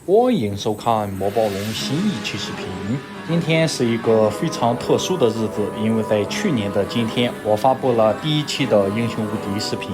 欢迎收看魔宝龙新一期视频。今天是一个非常特殊的日子，因为在去年的今天，我发布了第一期的英雄无敌视频。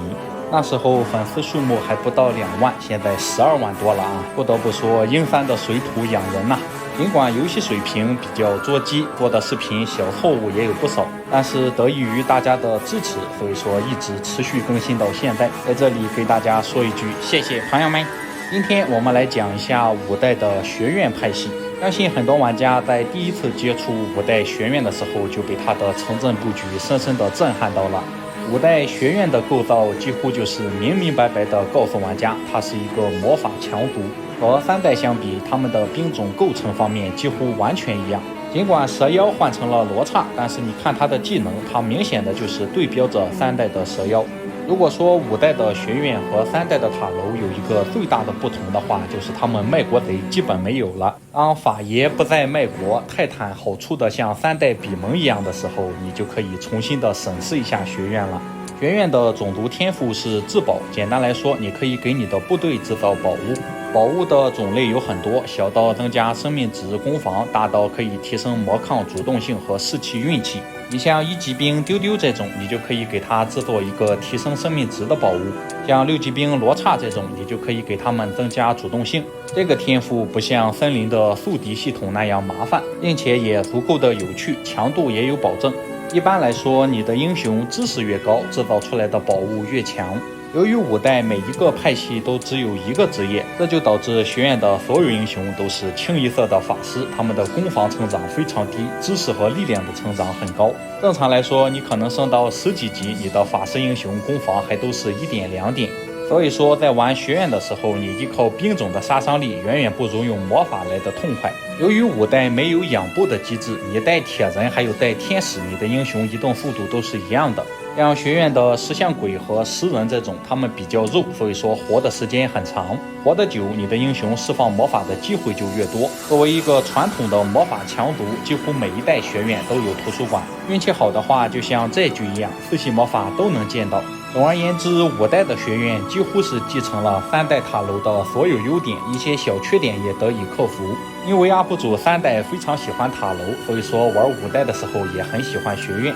那时候粉丝数目还不到2万，现在12万多了啊！不得不说，英三的水土养人呐。尽管游戏水平比较捉鸡，做的视频小错误也有不少，但是得益于大家的支持，所以说一直持续更新到现在。在这里给大家说一句谢谢朋友们。今天我们来讲一下5代的学院派系。相信很多玩家在第一次接触5代学院的时候，就被它的城镇布局深深的震撼到了。5代学院的构造几乎就是明明白白的告诉玩家，它是一个魔法强族。和3代相比，他们的兵种构成方面几乎完全一样。尽管蛇妖换成了罗刹，但是你看他的技能，它明显的就是对标着3代的蛇妖。如果说5代的学院和3代的塔楼有一个最大的不同的话，就是他们卖国贼基本没有了。当法爷不再卖国，泰坦好出的像3代比蒙一样的时候，你就可以重新的审视一下学院了。学院的种族天赋是自保，简单来说，你可以给你的部队制造宝物。宝物的种类有很多，小到增加生命值、攻防，大到可以提升魔抗、主动性和士气运气。你像1级兵丢丢这种，你就可以给他制作一个提升生命值的宝物；像6级兵罗刹这种，你就可以给他们增加主动性。这个天赋不像森林的宿敌系统那样麻烦，并且也足够的有趣，强度也有保证。一般来说，你的英雄知识越高，制造出来的宝物越强。由于5代每一个派系都只有一个职业，这就导致学院的所有英雄都是清一色的法师，他们的攻防成长非常低，知识和力量的成长很高。正常来说，你可能升到10几级，你的法师英雄攻防还都是1点2点。所以说，在玩学院的时候，你依靠兵种的杀伤力远远不如用魔法来的痛快。由于5代没有养步的机制，你带铁人还有带天使，你的英雄移动速度都是一样的。像学院的石像鬼和食人这种，他们比较肉，所以说活的时间很长，活得久，你的英雄释放魔法的机会就越多。作为一个传统的魔法强族，几乎每一代学院都有图书馆，运气好的话，就像这局一样，4系魔法都能见到。总而言之，5代的学院几乎是继承了3代塔楼的所有优点，一些小缺点也得以克服。因为UP主3代非常喜欢塔楼，所以说玩5代的时候也很喜欢学院。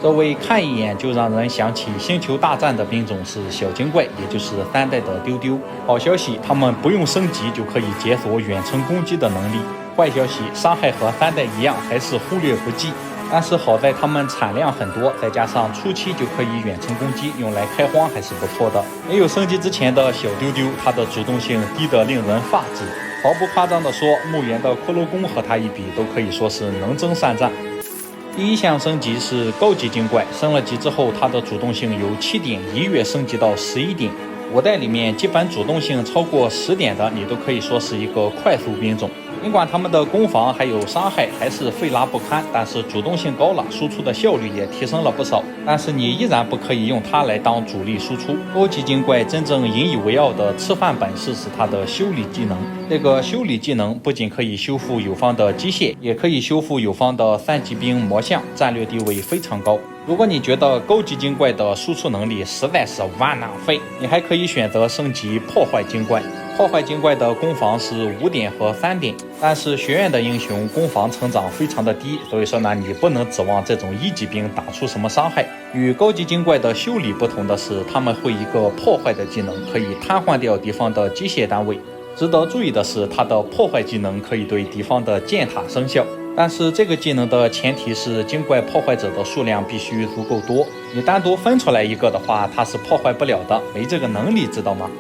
这位看一眼就让人想起星球大战的兵种是小精怪，也就是3代的丢丢。好消息，他们不用升级就可以解锁远程攻击的能力。坏消息，伤害和3代一样，还是忽略不计。但是好在他们产量很多，再加上初期就可以远程攻击，用来开荒还是不错的。没有升级之前的小丢丢，它的主动性低得令人发指。毫不夸张地说，墓园的骷髅弓和它一比，都可以说是能征善战。第一项升级是高级精怪，升了级之后，它的主动性由7点一跃升级到11点。5代里面基本主动性超过10点的，你都可以说是一个快速兵种。尽管他们的攻防还有伤害还是费拉不堪，但是主动性高了，输出的效率也提升了不少。但是你依然不可以用它来当主力输出。高级精怪真正引以为傲的吃饭本事是它的修理技能。这个修理技能不仅可以修复友方的机械，也可以修复友方的3级兵魔像，战略地位非常高。如果你觉得高级精怪的输出能力实在是玩浪费，你还可以选择升级破坏精怪。破坏精怪的攻防是5点和3点，但是学院的英雄攻防成长非常的低，所以说呢，你不能指望这种1级兵打出什么伤害。与高级精怪的修理不同的是，他们会一个破坏的技能，可以瘫痪掉敌方的机械单位。值得注意的是，它的破坏技能可以对敌方的箭塔生效，但是这个技能的前提是精怪破坏者的数量必须足够多，你单独分出来一个的话，它是破坏不了的，没这个能力，知道吗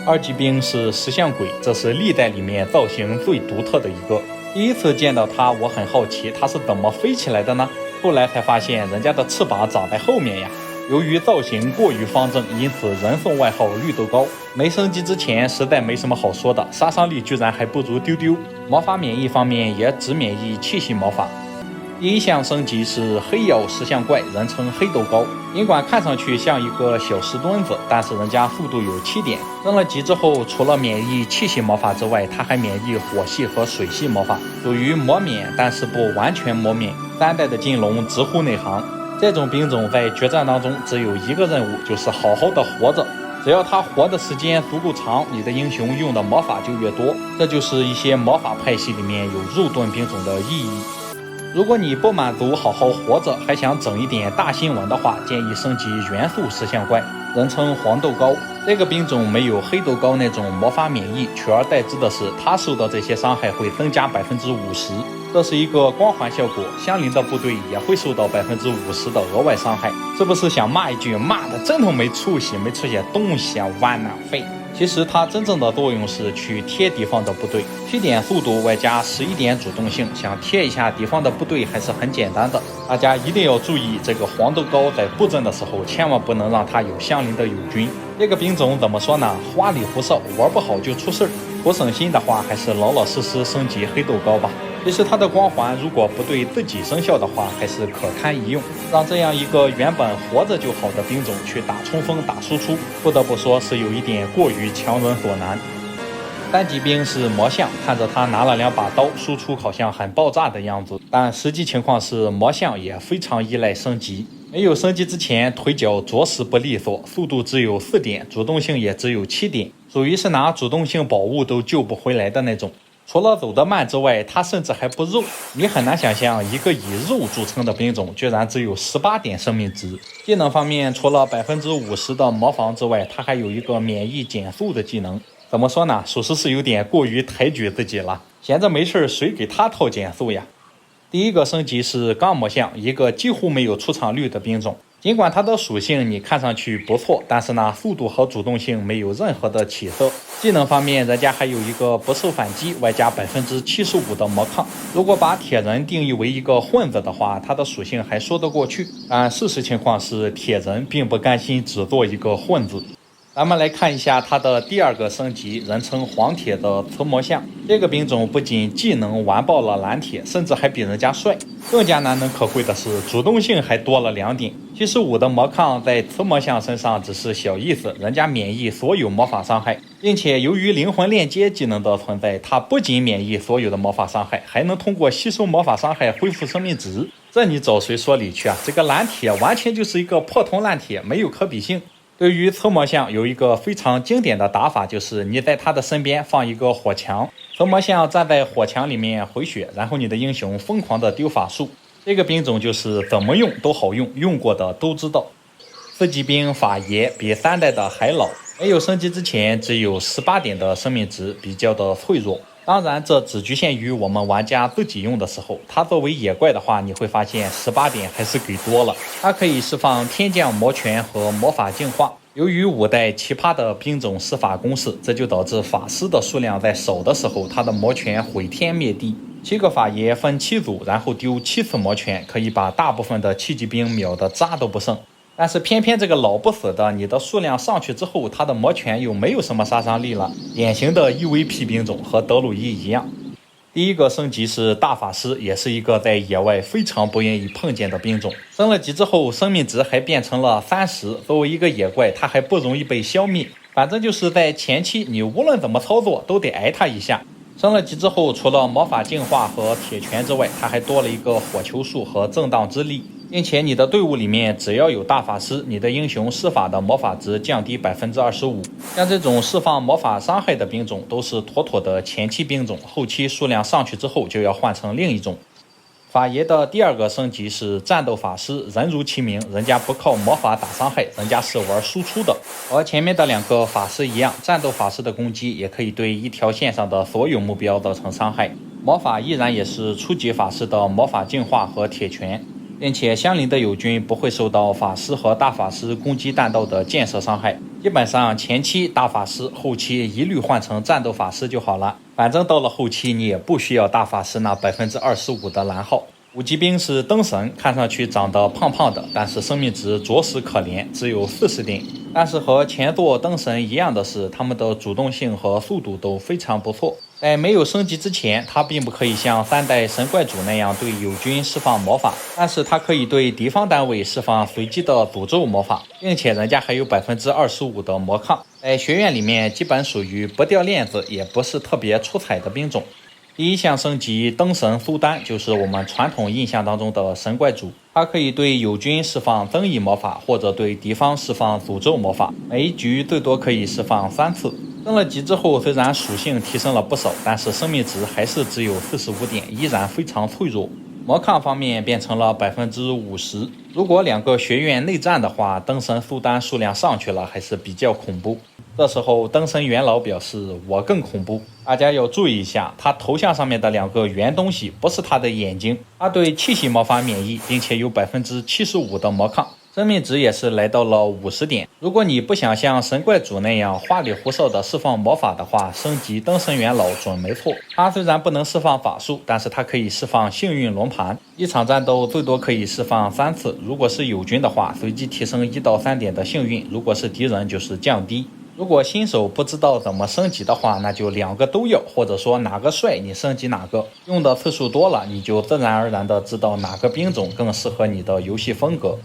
？2级兵是石像鬼，这是历代里面造型最独特的一个。第一次见到它，我很好奇它是怎么飞起来的呢？后来才发现人家的翅膀长在后面呀。由于造型过于方正，因此人送外号绿豆糕。没升级之前实在没什么好说的，杀伤力居然还不如丢丢。魔法免疫方面也只免疫气系魔法。第一项升级是黑曜石像怪，人称黑豆糕。尽管看上去像一个小石墩子，但是人家速度有7点。升了级之后，除了免疫气系魔法之外，它还免疫火系和水系魔法，属于魔免，但是不完全魔免。3代的金龙直呼内行。这种兵种在决战当中只有一个任务，就是好好的活着。只只要他活的时间足够长，你的英雄用的魔法就越多。这就是一些魔法派系里面有肉盾兵种的意义。如果你不满足好好活着，还想整一点大新闻的话，建议升级元素石像怪，人称黄豆高。这个兵种没有黑豆高那种魔法免疫，取而代之的是他受到这些伤害会增加50%，这是一个光环效果，相邻的部队也会受到50%的额外伤害。是不是想骂一句，骂的真他没出息，没出些东西啊，弯呐废？其实它真正的作用是去贴敌方的部队，7点速度外加11点主动性，想贴一下敌方的部队还是很简单的。大家一定要注意，这个黄豆高在布阵的时候，千万不能让它有相邻的友军。这个兵种怎么说呢？花里胡哨，玩不好就出事儿。图省心的话，还是老老实实升级黑豆高吧。其实它的光环如果不对自己生效的话，还是可堪一用。让这样一个原本活着就好的兵种去打冲锋打输出，不得不说是有一点过于强人所难。单骑兵是魔像，看着他拿了2把刀，输出好像很爆炸的样子，但实际情况是魔像也非常依赖升级。没有升级之前，腿脚着实不利索，速度只有4点，主动性也只有7点，属于是拿主动性宝物都救不回来的那种。除了走得慢之外，它甚至还不肉。你很难想象一个以肉著称的兵种居然只有18点生命值。技能方面，除了50%的魔防之外，它还有一个免疫减速的技能。怎么说呢？属实是有点过于抬举自己了。闲着没事，谁给他套减速呀？第一个升级是钢魔像，一个几乎没有出场率的兵种。尽管它的属性你看上去不错，但是呢，速度和主动性没有任何的起色。技能方面，人家还有一个不受反击，外加75%的魔抗。如果把铁人定义为一个混子的话，它的属性还说得过去。但事实情况是，铁人并不甘心只做一个混子。咱们来看一下它的第二个升级，人称黄铁的磁魔像。这个兵种不仅技能完爆了蓝铁，甚至还比人家帅。更加难能可贵的是，主动性还多了2点。75的魔抗在磁魔像身上只是小意思，人家免疫所有魔法伤害，并且由于灵魂链接技能的存在，它不仅免疫所有的魔法伤害，还能通过吸收魔法伤害恢复生命值。这你找谁说理去啊？这个蓝铁完全就是一个破铜烂铁，没有可比性。对于磁魔像有一个非常经典的打法，就是你在他的身边放一个火墙，磁魔像站在火墙里面回血，然后你的英雄疯狂的丢法术。这个兵种就是怎么用都好用，用过的都知道。4级兵法爷比3代的还老，没有升级之前只有18点的生命值，比较的脆弱。当然这只局限于我们玩家自己用的时候，它作为野怪的话，你会发现18点还是给多了。它可以释放天降魔拳和魔法净化。由于5代奇葩的兵种施法公式，这就导致法师的数量在少的时候，他的魔拳毁天灭地。7个法爷分7组，然后丢7次魔拳，可以把大部分的7级兵秒得渣都不剩。但是偏偏这个老不死的，你的数量上去之后，他的魔拳又没有什么杀伤力了，典型的 EVP 兵种，和德鲁伊一样。第一个升级是大法师，也是一个在野外非常不愿意碰见的兵种。升了级之后，生命值还变成了30，作为一个野怪，它还不容易被消灭。反正就是在前期，你无论怎么操作，都得挨它一下。升了级之后，除了魔法净化和铁拳之外，它还多了一个火球术和震荡之力，并且你的队伍里面只要有大法师，你的英雄施法的魔法值降低25%。像这种释放魔法伤害的兵种都是妥妥的前期兵种，后期数量上去之后就要换成另一种。法爷的第二个升级是战斗法师，人如其名，人家不靠魔法打伤害，人家是玩输出的。和前面的2个法师一样，战斗法师的攻击也可以对一条线上的所有目标造成伤害。魔法依然也是初级法师的魔法净化和铁拳，并且相邻的友军不会受到法师和大法师攻击弹道的箭射伤害。基本上前期大法师，后期一律换成战斗法师就好了。反正到了后期你也不需要大法师那25%的蓝耗。5级兵是灯神，看上去长得胖胖的，但是生命值着实可怜，只有40点。但是和前作灯神一样的是，他们的主动性和速度都非常不错。在没有升级之前，它并不可以像3代神怪主那样对友军释放魔法，但是它可以对敌方单位释放随机的诅咒魔法，并且人家还有25%的魔抗。在学院里面基本属于不掉链子也不是特别出彩的兵种。第一项升级灯神苏丹，就是我们传统印象当中的神怪主，它可以对友军释放增益魔法，或者对敌方释放诅咒魔法，每一局最多可以释放3次。升了级之后，虽然属性提升了不少，但是生命值还是只有45点，依然非常脆弱。魔抗方面变成了50%，如果2个学院内战的话，灯神苏丹数量上去了，还是比较恐怖。这时候灯神元老表示我更恐怖，大家要注意一下，他头像上面的2个圆东西不是他的眼睛，他对气系魔法免疫，并且有75%的魔抗，生命值也是来到了50点。如果你不想像神怪主那样花里胡哨的释放魔法的话，升级灯神元老准没错。他虽然不能释放法术，但是他可以释放幸运轮盘，一场战斗最多可以释放3次。如果是友军的话，随机提升1到3点的幸运，如果是敌人就是降低。如果新手不知道怎么升级的话，那就2个都要，或者说哪个帅你升级哪个，用的次数多了，你就自然而然的知道哪个兵种更适合你的游戏风格。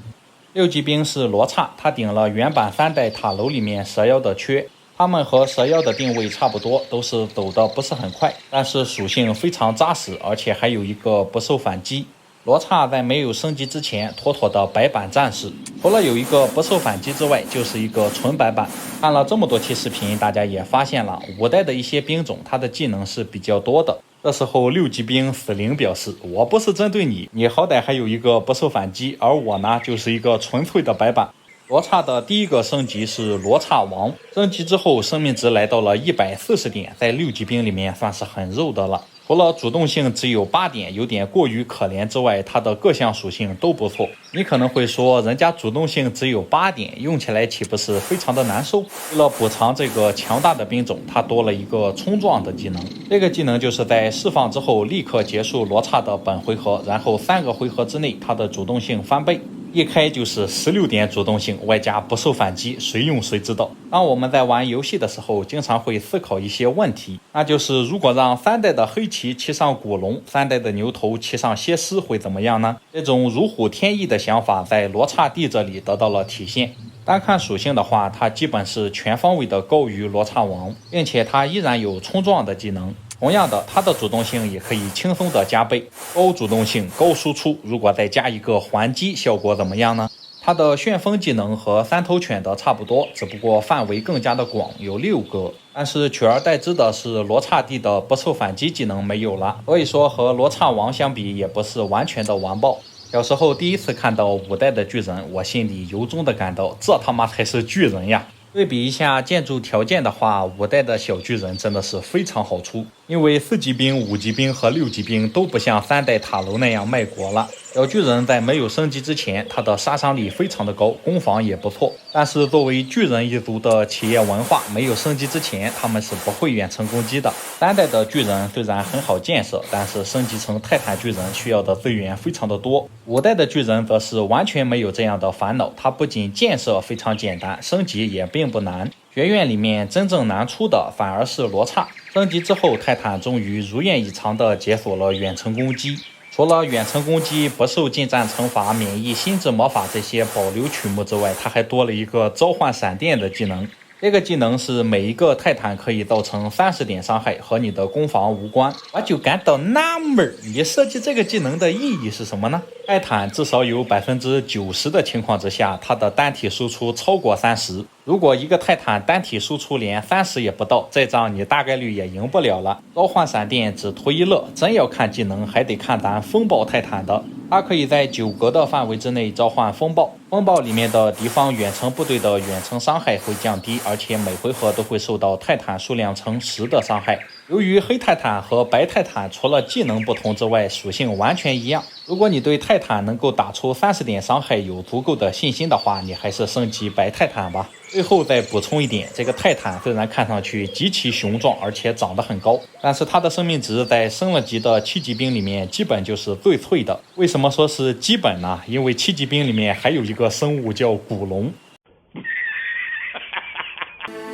6级兵是罗刹，他顶了原版3代塔楼里面蛇妖的缺，他们和蛇妖的定位差不多，都是走的不是很快，但是属性非常扎实，而且还有一个不受反击。罗刹在没有升级之前，妥妥的白板战士，除了有一个不受反击之外，就是一个纯白板。看了这么多期视频，大家也发现了5代的一些兵种，它的技能是比较多的。这时候6级兵死灵表示，我不是针对你，你好歹还有一个不受反击，而我呢就是一个纯粹的白板。罗刹的第一个升级是罗刹王，升级之后生命值来到了140点，在6级兵里面算是很肉的了。除了主动性只有8点，有点过于可怜之外，它的各项属性都不错。你可能会说，人家主动性只有8点，用起来岂不是非常的难受？为了补偿这个强大的兵种，它多了一个冲撞的技能。这个技能就是在释放之后立刻结束罗刹的本回合，然后3个回合之内，它的主动性翻倍。一开就是16点主动性，外加不受反击，谁用谁知道。当我们在玩游戏的时候，经常会思考一些问题，那就是如果让3代的黑旗骑上古龙，3代的牛头骑上蝎狮会怎么样呢？这种如虎添翼的想法在罗刹帝这里得到了体现。单看属性的话，它基本是全方位的高于罗刹王，并且它依然有冲撞的技能。同样的，它的主动性也可以轻松的加倍，高主动性高输出，如果再加一个还击，效果怎么样呢？它的旋风技能和3头犬的差不多，只不过范围更加的广，有6个。但是取而代之的是罗刹帝的不受反击技能没有了，所以说和罗刹王相比也不是完全的完爆。小时候第一次看到5代的巨人，我心里由衷的感到，这他妈才是巨人呀！对比一下建筑条件的话，5代的小巨人真的是非常好出，因为4级兵、5级兵和6级兵都不像3代塔楼那样卖国了。小巨人在没有升级之前，他的杀伤力非常的高，攻防也不错。但是作为巨人一族的企业文化，没有升级之前，他们是不会远程攻击的。3代的巨人虽然很好建设，但是升级成泰坦巨人需要的资源非常的多。5代的巨人则是完全没有这样的烦恼，它不仅建设非常简单，升级也并不难。学院里面真正难出的反而是罗刹，升级之后，泰坦终于如愿以偿地解锁了远程攻击。除了远程攻击、不受近战惩罚、免疫心智魔法这些保留曲目之外，它还多了一个召唤闪电的技能。这个技能是每一个泰坦可以造成30点伤害，和你的攻防无关。我就感到纳闷，你设计这个技能的意义是什么呢？泰坦至少有90%的情况之下，它的单体输出超过30。如果一个泰坦单体输出连30也不到，这仗你大概率也赢不了了。召唤闪电只图一乐，真要看技能还得看咱风暴泰坦的。它可以在9格的范围之内召唤风暴，风暴里面的敌方远程部队的远程伤害会降低，而且每回合都会受到泰坦数量乘10的伤害。由于黑泰坦和白泰坦除了技能不同之外，属性完全一样。如果你对泰坦能够打出30点伤害有足够的信心的话，你还是升级白泰坦吧。最后再补充一点，这个泰坦虽然看上去极其雄壮，而且长得很高，但是它的生命值在升了级的7级兵里面基本就是最脆的。为什么说是基本呢？因为7级兵里面还有一个生物叫古龙。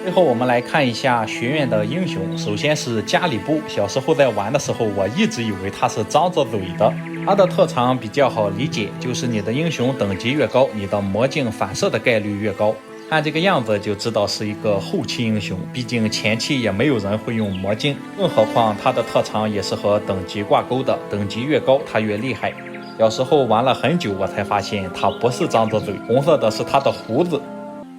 最后我们来看一下学院的英雄，首先是加里布。小时候在玩的时候，我一直以为他是张着嘴的。他的特长比较好理解，就是你的英雄等级越高，你的魔镜反射的概率越高。看这个样子就知道是一个后期英雄，毕竟前期也没有人会用魔镜，更何况他的特长也是和等级挂钩的，等级越高他越厉害。小时候玩了很久，我才发现他不是张着嘴，红色的是他的胡子。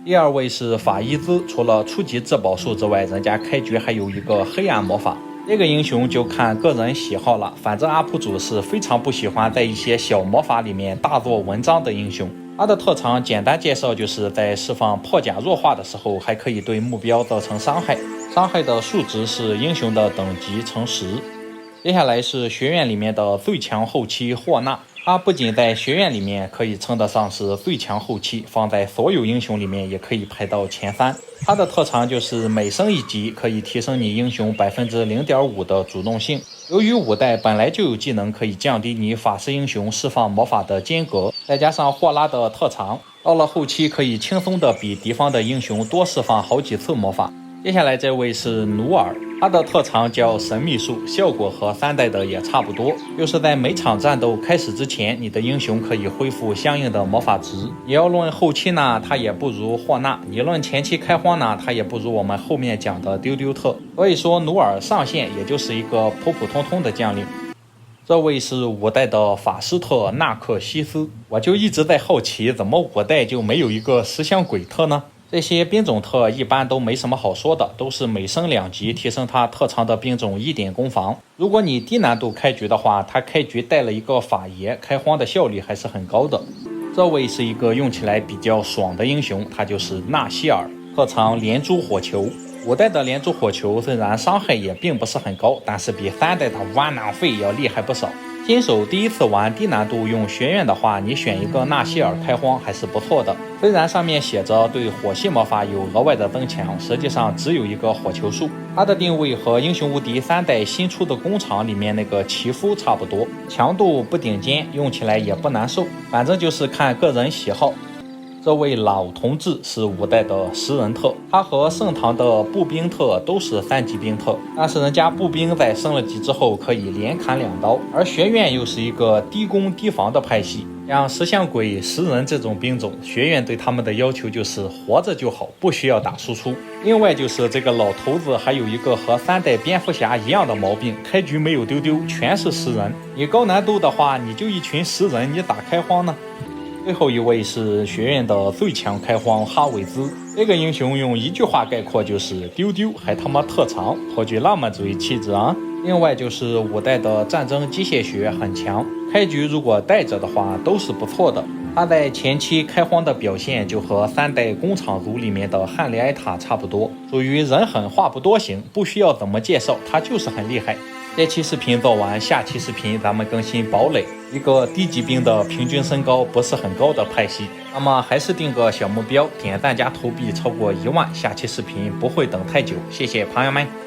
第二位是法伊兹，除了初级至宝术之外，人家开局还有一个黑暗魔法。这个英雄就看个人喜好了，反正UP主是非常不喜欢在一些小魔法里面大做文章的英雄。他的特长简单介绍，就是在释放破甲弱化的时候，还可以对目标造成伤害，伤害的数值是英雄的等级乘10。接下来是学院里面的最强后期霍纳，他不仅在学院里面可以称得上是最强后期，放在所有英雄里面也可以排到前3。他的特长就是每升1级可以提升你英雄 0.5% 的主动性。由于5代本来就有技能可以降低你法师英雄释放魔法的间隔，再加上霍拉的特长，到了后期可以轻松的比敌方的英雄多释放好几次魔法。接下来这位是努尔，他的特长叫神秘术，效果和3代的也差不多，就是在每场战斗开始之前，你的英雄可以恢复相应的魔法值。你要论后期呢，他也不如霍纳；你论前期开荒呢，他也不如我们后面讲的丢丢特。所以说努尔上线也就是一个普普通通的将领。这位是5代的法师特纳克西斯，我就一直在好奇，怎么5代就没有一个石像鬼特呢？这些兵种特一般都没什么好说的，都是每升2级提升他特长的兵种1点攻防。如果你低难度开局的话，他开局带了一个法爷，开荒的效率还是很高的。这位是一个用起来比较爽的英雄，他就是纳希尔，特长连珠火球。5代的连珠火球虽然伤害也并不是很高，但是比3代的挖囊费要厉害不少。新手第一次玩低难度用学院的话，你选一个纳希尔开荒还是不错的。虽然上面写着对火系魔法有额外的增强，实际上只有一个火球术。它的定位和英雄无敌3代新出的工厂里面那个祈福差不多，强度不顶尖，用起来也不难受，反正就是看个人喜好。这位老同志是5代的食人特，他和圣堂的步兵特都是3级兵特，但是人家步兵在升了级之后可以连砍2刀，而学院又是一个低攻低防的派系，像石像鬼、食人这种兵种，学院对他们的要求就是活着就好，不需要打输出。另外就是这个老头子还有一个和3代蝙蝠侠一样的毛病，开局没有丢丢，全是食人。你高难度的话，你就一群食人，你咋开荒呢？最后一位是学院的最强开荒哈维兹，这个英雄用一句话概括就是丢丢还他妈特长，颇具浪漫主义气质啊。另外就是5代的战争机械学很强，开局如果带着的话都是不错的。他在前期开荒的表现就和3代工厂族里面的汉雷埃塔差不多，属于人狠话不多型，不需要怎么介绍，他就是很厉害。这期视频做完，下期视频咱们更新堡垒，一个低级兵的平均身高不是很高的派系。那么还是定个小目标，点赞加投币超过1万，下期视频不会等太久。谢谢朋友们。